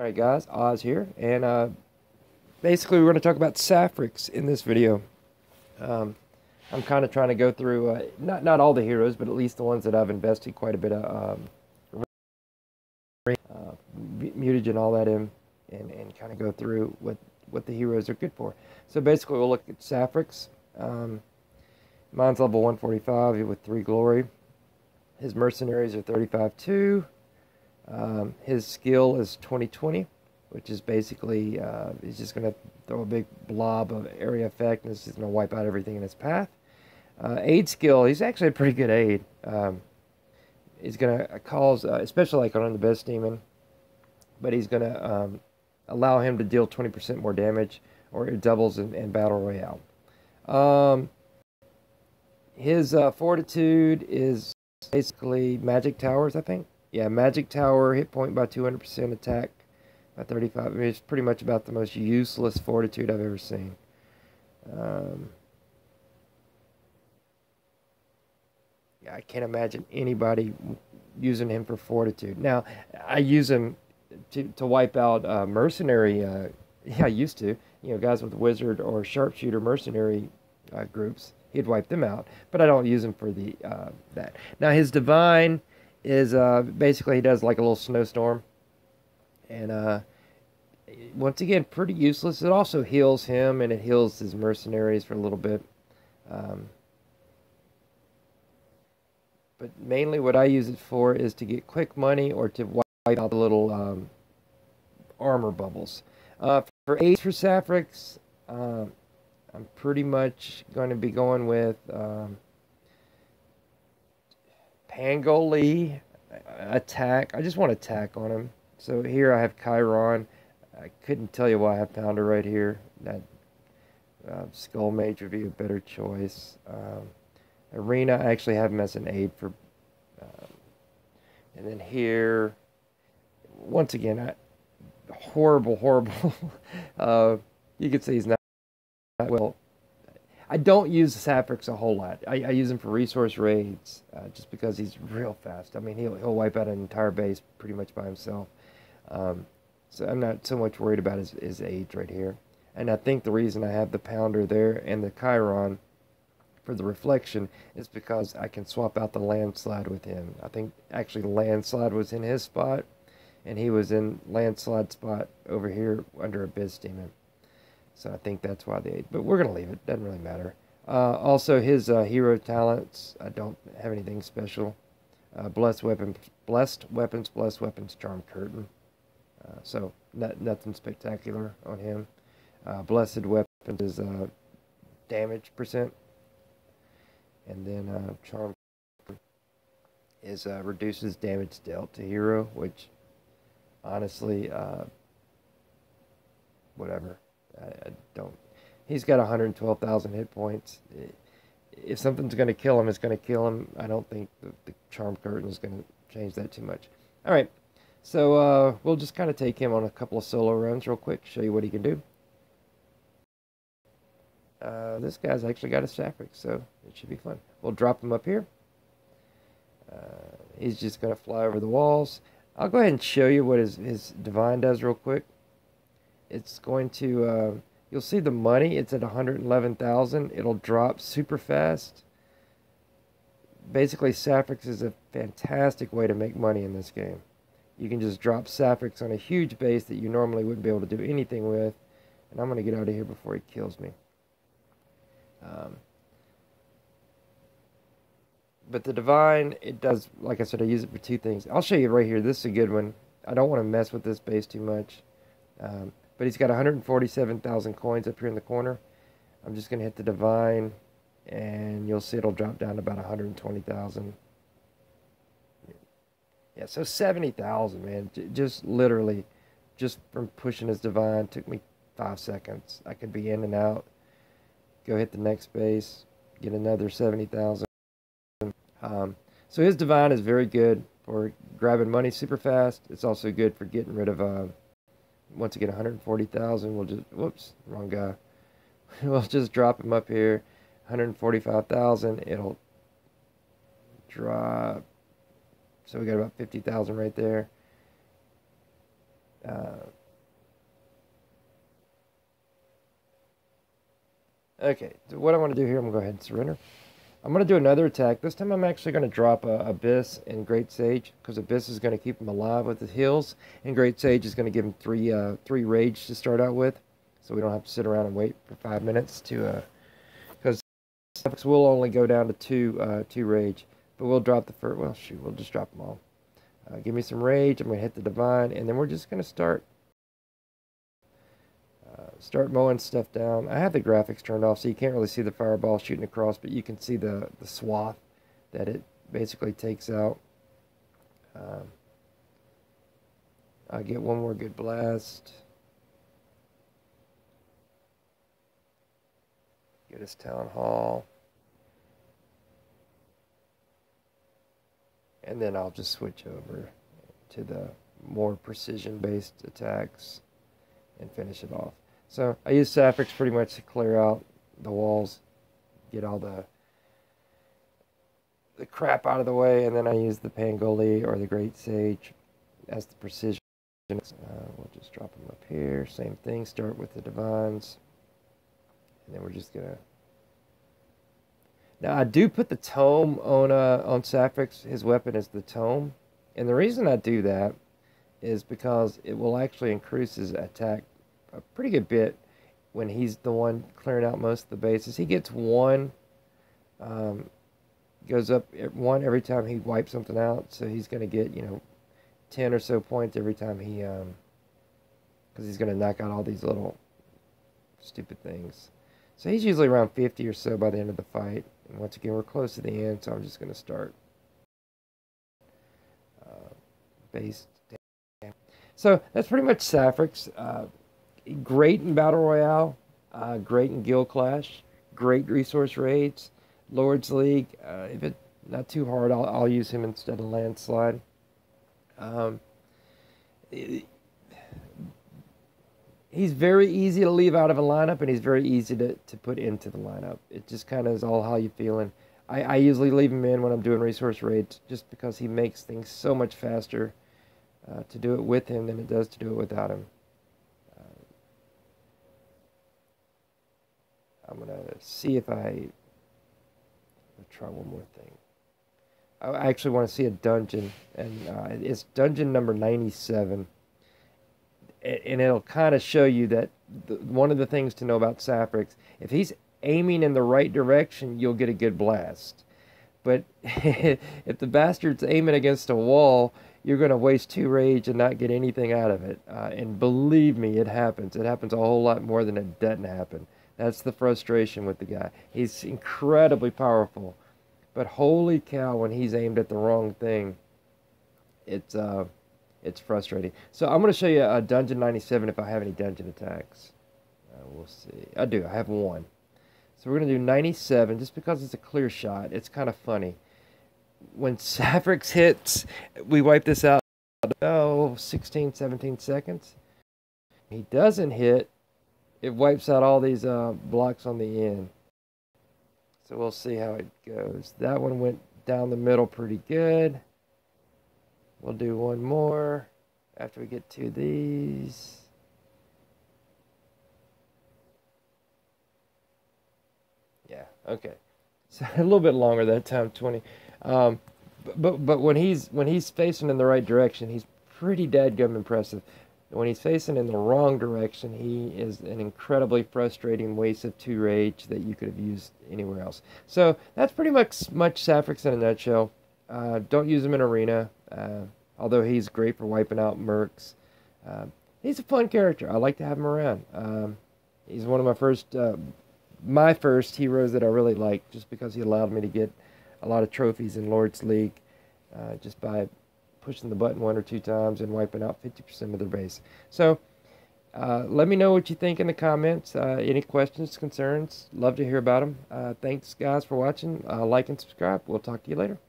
Alright guys, Oz here, and basically we're going to talk about Sapphirix in this video. I'm kind of trying to go through, not all the heroes, but at least the ones that I've invested quite a bit of mutagen, all that in, and kind of go through what the heroes are good for. So basically we'll look at Sapphirix. Mine's level 145 with 3 glory. His mercenaries are 35-2. His skill is 20-20, which is basically, he's just going to throw a big blob of area effect, and it's just going to wipe out everything in his path. Aid skill, he's actually a pretty good aid. He's going to cause, especially like on the best demon, but he's going to allow him to deal 20% more damage, or it doubles in Battle Royale. His fortitude is basically magic towers, I think. Yeah, magic tower, hit point by 200%, attack by 35. I mean, it's pretty much about the most useless fortitude I've ever seen. Yeah, I can't imagine anybody using him for fortitude. Now, I use him to wipe out mercenary. Yeah, I used to. You know, guys with wizard or sharpshooter mercenary groups. He'd wipe them out, but I don't use him for the that. Now, his divine is basically he does like a little snowstorm, and once again pretty useless. It also heals him, and it heals his mercenaries for a little bit, but mainly what I use it for is to get quick money or to wipe out the little armor bubbles. For aids for Sapphirix, I'm pretty much going to be going with Pangoli, attack. I just want attack on him. So here I have Chiron. I couldn't tell you why I have Pounder right here. That Skull Mage would be a better choice. Arena, I actually have him as an aid for. And then here, once again, horrible. You could say he's not well. I don't use Sapphirix a whole lot. I use him for resource raids, just because he's real fast. I mean, he'll wipe out an entire base pretty much by himself. So I'm not so much worried about his age right here. And I think the reason I have the Pounder there and the Chiron for the reflection is because I can swap out the landslide with him. I think actually the landslide was in his spot, and he was in landslide spot over here under Abyss Demon. So I think that's why they ate. But we're going to leave it. Doesn't really matter. Also, his hero talents, I don't have anything special. Blessed weapons, charm curtain. So nothing spectacular on him. Blessed weapons is damage percent. And then charm is reduces damage dealt to hero, which honestly, whatever. I don't. He's got 112,000 hit points. If something's going to kill him, it's going to kill him. I don't think the charm curtain is going to change that too much. All right, so we'll just kind of take him on a couple of solo runs real quick, show you what he can do. This guy's actually got a Sapphirix, so it should be fun. We'll drop him up here. He's just going to fly over the walls. I'll go ahead and show you what his divine does real quick. It's going to, you'll see the money, it's at 111,000. It'll drop super fast. Basically, Sapphirix is a fantastic way to make money in this game. You can just drop Sapphirix on a huge base that you normally wouldn't be able to do anything with. And I'm going to get out of here before he kills me. But the divine, it does, like I said, I use it for 2 things. I'll show you right here. This is a good one. I don't want to mess with this base too much. But he's got 147,000 coins up here in the corner. I'm just going to hit the divine, and you'll see it'll drop down to about 120,000. Yeah, so 70,000, man. Just literally, just from pushing his divine, took me 5 seconds. I could be in and out, go hit the next base, get another 70,000. So his divine is very good for grabbing money super fast. It's also good for getting rid of once again 140,000. We'll just, whoops, wrong guy. We'll just drop him up here, 145,000. It'll drop. So we got about 50,000 right there. Okay, so what I want to do here, I'm going to go ahead and surrender. I'm going to do another attack. This time I'm actually going to drop Abyss and Great Sage, because Abyss is going to keep him alive with his heals, and Great Sage is going to give him three rage to start out with, so we don't have to sit around and wait for 5 minutes to, because we'll only go down to two rage, but we'll drop the first, well shoot, we'll just drop them all. Give me some rage, I'm going to hit the Divine, and then we're just going to start mowing stuff down. I have the graphics turned off, so you can't really see the fireball shooting across, but you can see the swath that it basically takes out. I'll get one more good blast. Get his Town Hall. And then I'll just switch over to the more precision-based attacks and finish it off. So I use Sapphirix pretty much to clear out the walls, get all the crap out of the way, and then I use the Pangoli or the Great Sage as the precision. We'll just drop them up here. Same thing, start with the Divines. And then we're just going to... Now I do put the Tome on Sapphirix. His weapon is the Tome. And the reason I do that is because it will actually increase his attack a pretty good bit when he's the one clearing out most of the bases. He gets one, goes up one every time he wipes something out, so he's going to get, 10 or so points every time he, because he's going to knock out all these little stupid things. So he's usually around 50 or so by the end of the fight, and once again we're close to the end, so I'm just going to start base. So that's pretty much Sapphirix. Great in Battle Royale, great in Guild Clash, great resource raids, Lord's League. If it's not too hard, I'll use him instead of Landslide. He's very easy to leave out of a lineup, and he's very easy to put into the lineup. It just kind of is all how you feeling. I usually leave him in when I'm doing resource raids, just because he makes things so much faster to do it with him than it does to do it without him. I'm going to see if I'll try one more thing. I actually want to see a dungeon, and it's dungeon number 97. And it'll kind of show you that one of the things to know about Sapphirix, if he's aiming in the right direction, you'll get a good blast. But if the bastard's aiming against a wall, you're going to waste 2 rage and not get anything out of it. And believe me, it happens. It happens a whole lot more than it doesn't happen. That's the frustration with the guy. He's incredibly powerful, but holy cow, when he's aimed at the wrong thing, it's frustrating. So I'm going to show you a dungeon 97 if I have any dungeon attacks. We'll see. I do. I have one. So we're going to do 97 just because it's a clear shot. It's kind of funny. When Sapphirix hits, we wipe this out. 16, 17 seconds. He doesn't hit. It wipes out all these blocks on the end. So we'll see how it goes. That one went down the middle pretty good. We'll do one more after we get to these. Yeah, okay. So a little bit longer that time, 20. But when he's facing in the right direction, he's pretty dadgum impressive. When he's facing in the wrong direction, he is an incredibly frustrating waste of 2 rage that you could have used anywhere else. So that's pretty much Sapphirix in a nutshell. Don't use him in arena, although he's great for wiping out mercs. He's a fun character. I like to have him around. He's one of my first heroes that I really like, just because he allowed me to get a lot of trophies in Lord's League just by pushing the button 1 or 2 times and wiping out 50% of their base. So let me know what you think in the comments. Any questions, concerns, love to hear about them. Thanks guys for watching. Like and subscribe. We'll talk to you later.